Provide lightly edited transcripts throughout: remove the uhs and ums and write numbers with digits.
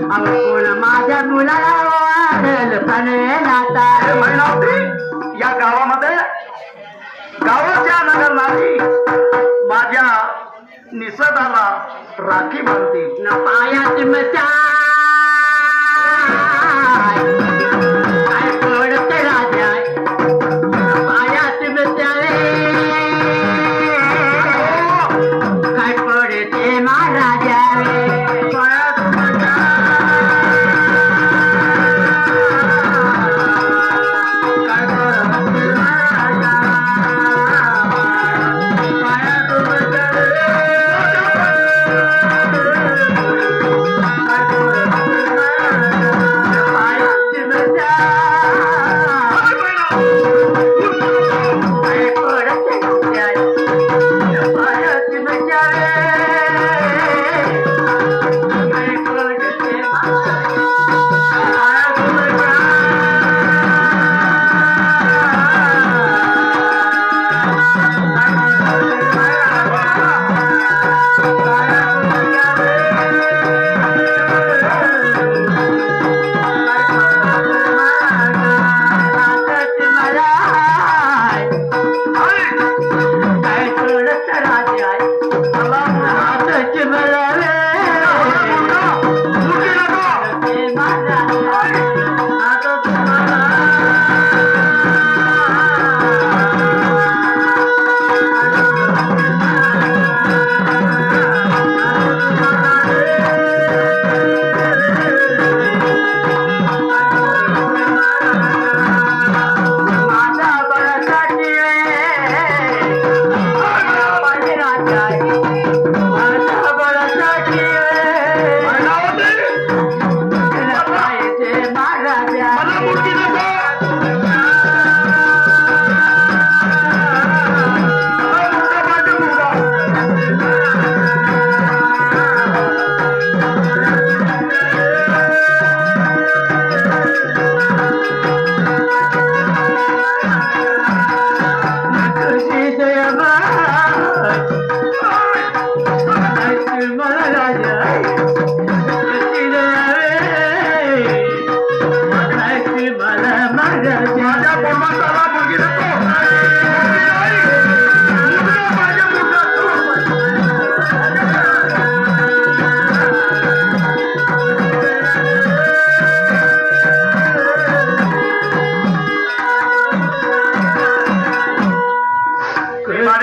कोण माझ्या मुलाला वाढेल पण नाता. या गावामध्ये गावाच्या नगर नारी माझ्या निसर्गाला राखी बांधते. न पायात मचा काय पडत राजा पायात मचाले काय पडते महाराजा पायात मचा काय पडते महाराजा पायात मचा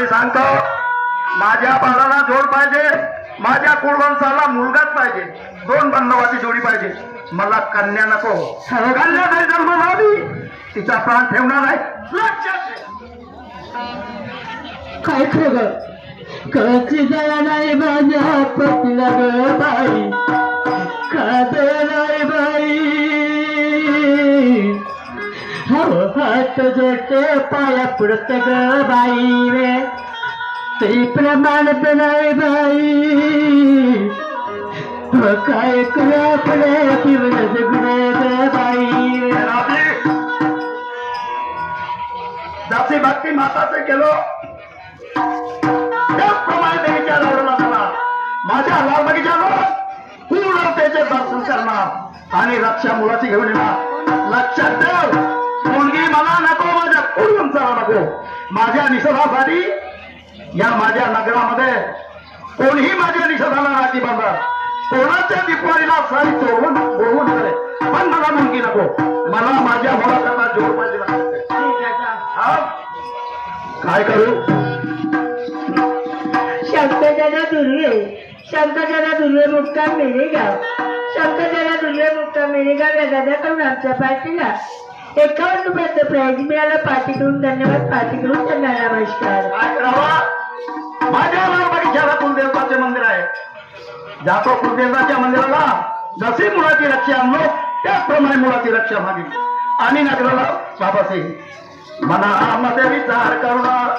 सांगतो माझ्या बाळाला जोड पाहिजे, माझ्या कुळवंशाला मुलगाच पाहिजे, दोन बंधवाची जोडी पाहिजे. मला कन्या नको. कन्या नाही जन्म झाली तिचा प्राण ठेवणार आहे. काय खरं कळची जया नाही माझ्या पतीला ग बाई खाते नाही बाई हात जोडते पाया पुरत ग बाई रे तरी प्रमाणात नाही बाई काय करा पडे पिवळ जगणे ग बाई जशी भक्ती माताचे केलो त्याचप्रमाणे देवीच्या लावडला झाला. माझ्या लालबागीच्याला पूर्णतेचे दर्शन करणार आणि रक्षा मुलाची घेऊन येणार. लक्षात ठेव मुलगी मला नको, माझ्या कुळवंशाला नको. माझ्या निषेधासाठी या माझ्या नगरामध्ये कोणीही माझ्या निषेधाला राखी बांधणार, कोणाच्या दिपाळीला सारी चोरून बोलवून करे, पण मला मुलगी नको. मला माझ्या मुलाचा जोड पाहिजे. काय करू? शंकरदादा दुर्वे, शंकरदादा दुर्वे मुक्काम मेरेगाव, शंकरदादा दुर्वे मुक्काम मेरेगाव या दादाकडून आमच्या पार्टीला 51 रुपयाचं प्राईज मिळालं. पार्टीकडून धन्यवाद. पार्टीकडून त्यांना नमस्कार. माझ्या लालबागीच्याला कुलदेवताचे मंदिर आहे. जातो कुलदेवताच्या मंदिराला जशी मुलाची रक्षा आणलो त्याचप्रमाणे मुलाची रक्षा मागितली. आणि नगराला बाबासाहेब मनामध्ये विचार करणार,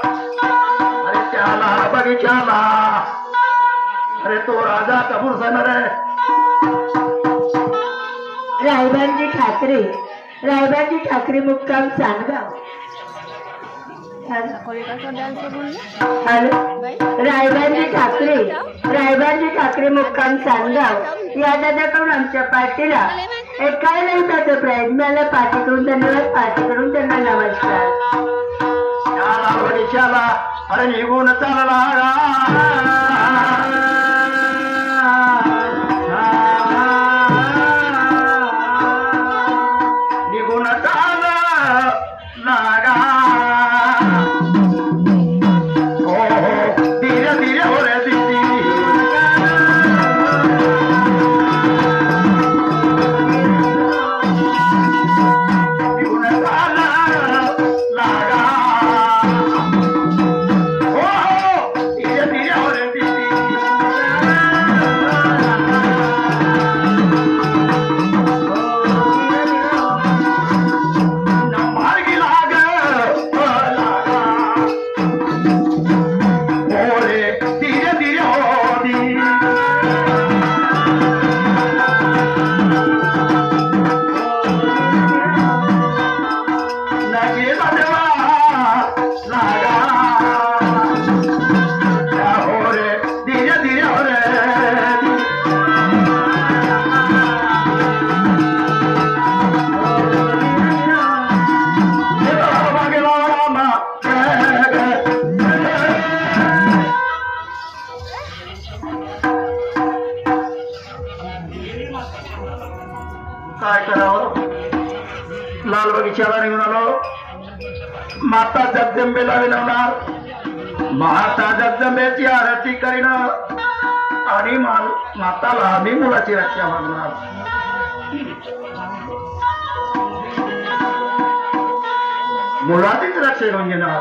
अरे त्याला बगीच्याला अरे तो राजा कबूल जाणार आहे. रायबांजी ठाकरे, रायबांजी ठाकरे मुक्काम सानगाव. रायबांजी ठाकरे, रायबांजी ठाकरे मुक्काम सानगाव या दादाकडून आमच्या पार्टीला 51 प्राईज मिळाला. पार्टीकडून धन्यवाद. पार्टीकडून त्यांना नमस्कार. शाला अरे निघून चालला निघून चाल नागा हो धीरे धीरे हो रे दिदी निघून चाल नागा काय करावं. लाल बगीच्याला निघून आलो. माता जगदंबेला विनवणार. माता जगदंबेची आरती करीन आणि माताला आम्ही मुलाची रक्षा मागणार. मुलाचीच रक्षा घेऊन घेणार.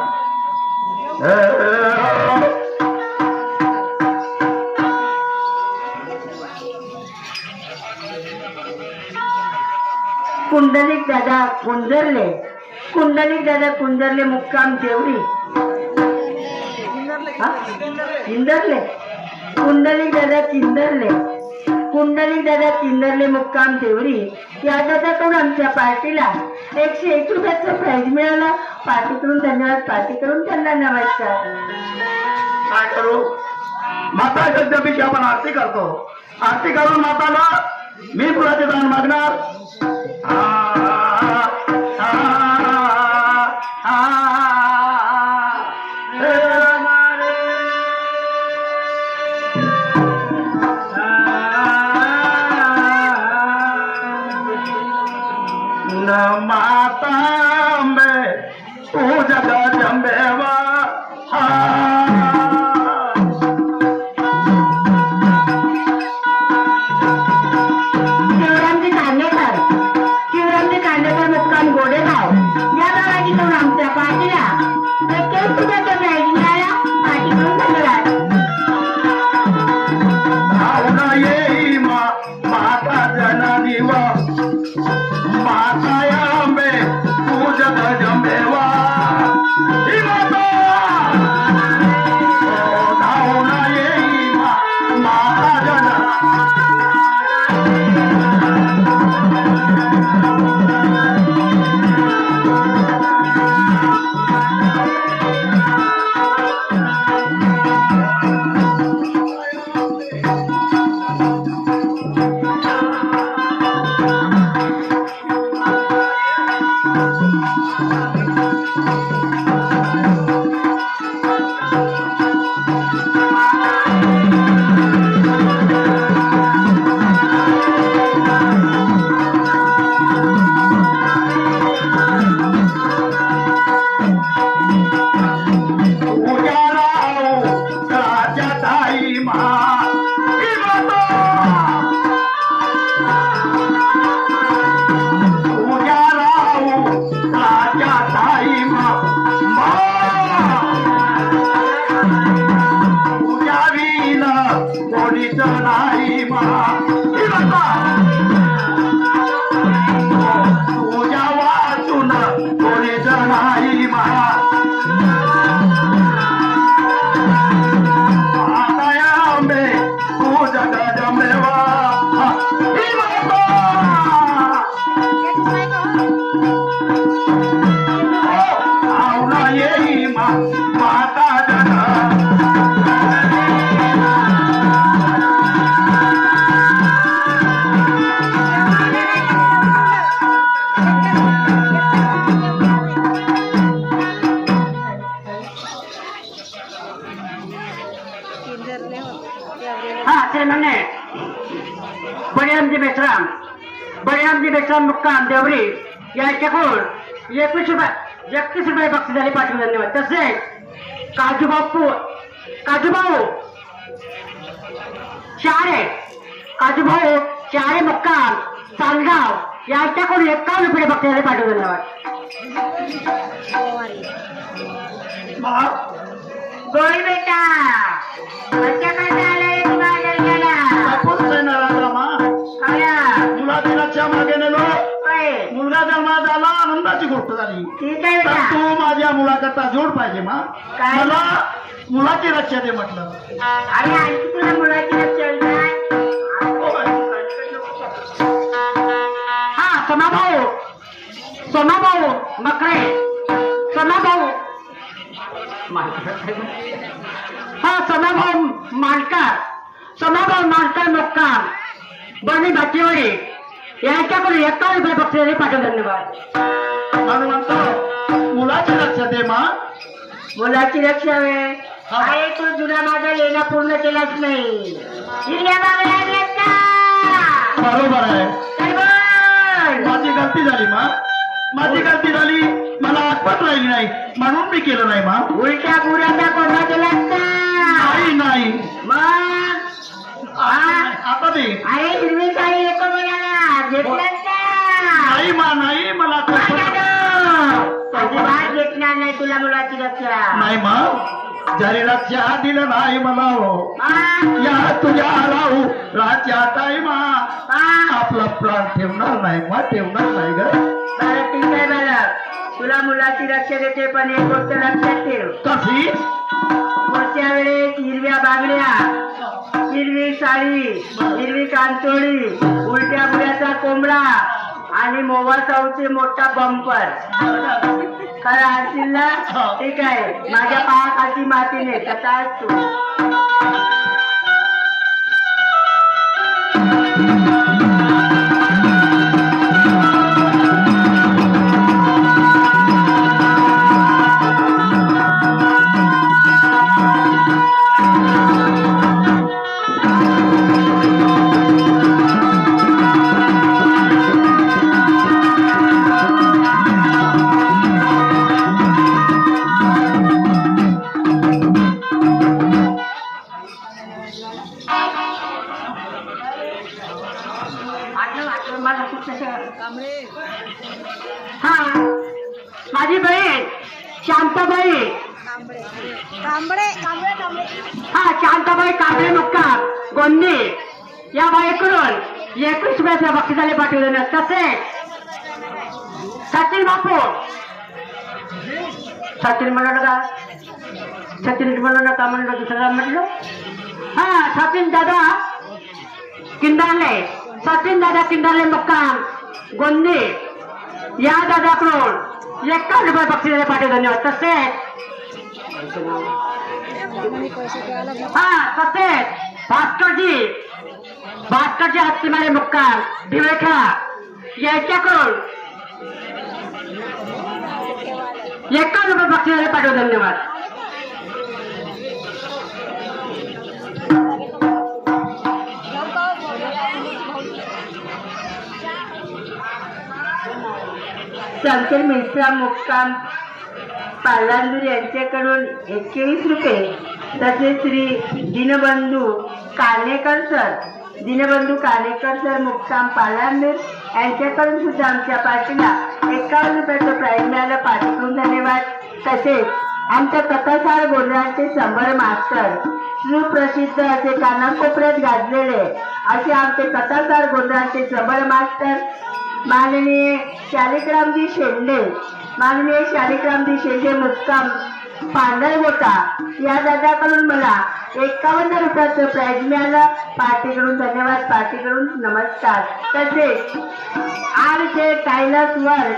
कुंडलिक दादा कुंजरले. कुंडलिक दादा कुंजरले मुक्काम देवरी. चिंदरले. कुंडलिक दादा चिंदरले. कुंडलिक दादा चिंदरले मुक्काम देवरी या दादाकडून आमच्या पार्टीला 101 रुपयाचा प्राईज मिळाला. पार्टीकडून धन्यवाद. पार्टीकडून त्यांना नमस्कार. काय करू. माता जगदंबेची आपण आरती करतो. आरती करून माताला मी फुलाचे दान मागणार. मातांबे तू जगदंबेवा हा श्रीमंने बळीरामजी बेसराम मुक्काम देवरी यांच्याकडून 31 रुपये बक्षीस झाले पाठवून धन्यवाद. तसेच काजूभाऊ चारे मुक्काम चांदगाव यांच्याकडून 51 रुपये बक्षीस झाले पाठवून धन्यवाद. गोळी बेटा माझ्याकडे आलाय तू माझ्या मुलाची रक्षा मागे नेलो. मुलगा जन्मात आला, आनंदाची गोष्ट झाली. ठीक आहे तर बेटा. तू माझ्या मुलाकरता जोड पाहिजे मा. काय? मला मुलाची रक्षा दे म्हटलं. आणि आणखी तुला मुलाची रक्षा होईल काय? हा सोमाभाऊ मकरे सोमाभाऊ मानकर मुक्काम बनी भाटीवाडी यांच्याकडून 51 रुपये बक्षीस पाठवून धन्यवाद. म्हणून म्हणतो मुलाची रक्षा दे मा. मुलाची रक्षा वेळ अरे तू जुना माझा लेणा पूर्ण केलाच नाही. हिरव्या मागण्या आणल्यात का? बरोबर आहे. काय बोल? माझी गलती झाली मा. माझी गलती झाली. मला आठवत राहिली नाही म्हणून मी केलं नाही मा. उलट्या पुऱ्याचा कोंबा केलास का? नाही मग आता दे. अरे हिरवी साडी एका मुलाला घेतलास का? नाही मा नाही. मला अजिबात घेतणार नाही तुला मुलाची रक्षा. नाही मा. जरी रक्षा दिलं नाही मला हो. मग? या तुझ्या राहू राजा टाईमा मग? आपला प्राण ठेवणार नाही मा. ठेवणार नाही ग. बरं ठीक आहे बरं तुला मुलाची रक्षा देते पण एक गोष्ट लक्षात ठेव. कशी? पुढच्या वेळेस हिरव्या बांगड्या हिरवी साडी हिरवी कांतोळी उलट्या बुड्याचा कोंबडा आणि मोवा साऊचे मोठा बंपर खरं असतील ना? ठीक आहे माझ्या पायाखालची मातीने कसा असतो. हा माझी बहीण शांताबाई हा शांताबाई कांबळे मुक्काम गोंदी या बाईकडून 21 रुपयाच्या बक्षिसाले पाठवले. तसेच सचिन बापू सचिन म्हणलं का? सचिन म्हणलं का? म्हणलं दुसरा म्हटलं. हा सचिन दादा किंदाले मुक्काम गोंदी या दादाकडून 51 रुपये बक्षिसाले पाठवले. धन्यवाद. तसेच भास्करजी हत्तीमारे मुक्काम भिवेखा याच्याकडून 51 रुपये बक्षिसाले पाठवले. धन्यवाद. शंकर मिश्रा मुक्काम पालांदूर यांच्याकडून 21 रुपये. तसेच श्री दीनबंधू कानेकर सर मुक्काम पालांदूर यांच्याकडून सुद्धा आमच्या पार्टीला 51 रुपयाचं प्राईज मिळालं. पाठीकडून धन्यवाद. तसेच आमच्या कथासार गोंधळांचे शंभर मास्टर सुप्रसिद्ध असे कानाकोपऱ्यात गाजलेले असे आमचे कथासार गोंधळांचे शंभर मास्टर माननीय शालिग्रामजी शेंडे मुक्काम पांढरगोटा या दादाकडून मला 51 रुपयाचं प्राईज मिळालं. पार्टीकडून धन्यवाद. पार्टीकडून नमस्कार. तसेच आमचे टायलर्स वर्क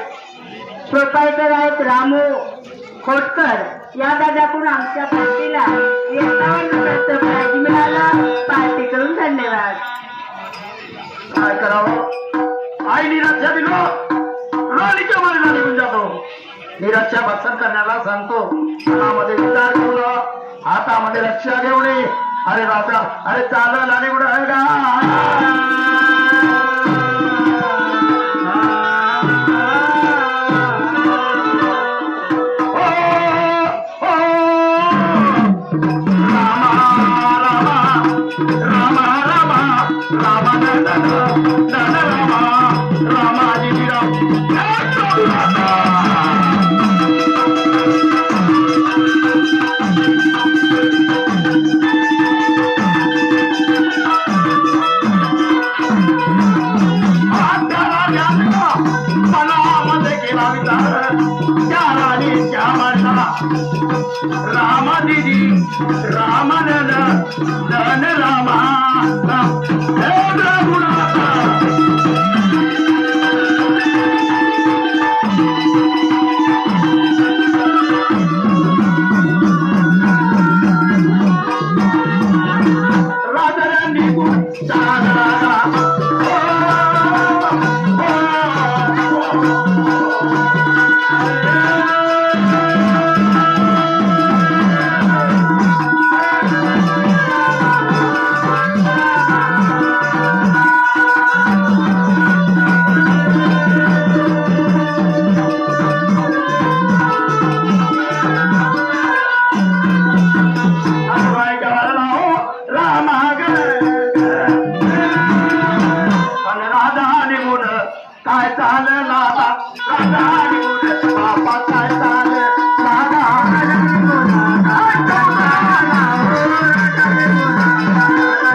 प्रोपायटर आहेत रामू खोटकर या दादाकडून आमच्या पार्टीला 51 रुपयाचं प्राईज मिळालं. पार्टीकडून धन्यवाद. काय करावं? आई निरक्षा दिलो राणीच्या मारीला निघून जातो. निरक्षा भक्षण करण्याला सांगतो. मनामध्ये विचार ठेवलं हातामध्ये रक्षा घेऊन अरे राजा अरे चालल आणि कुठं गा रामा दीदी रामानंद धन रामा हे रघुनाथ राजाराणी काय चाललं लागा राजा निघून बापा काय चाललं लागा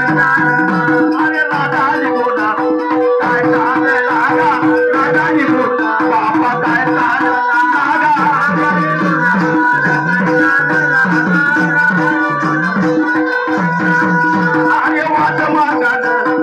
अरे राजा निघून काय चाललं लागा राजा निघून बापा काय चाललं लागा अरे वाट मागण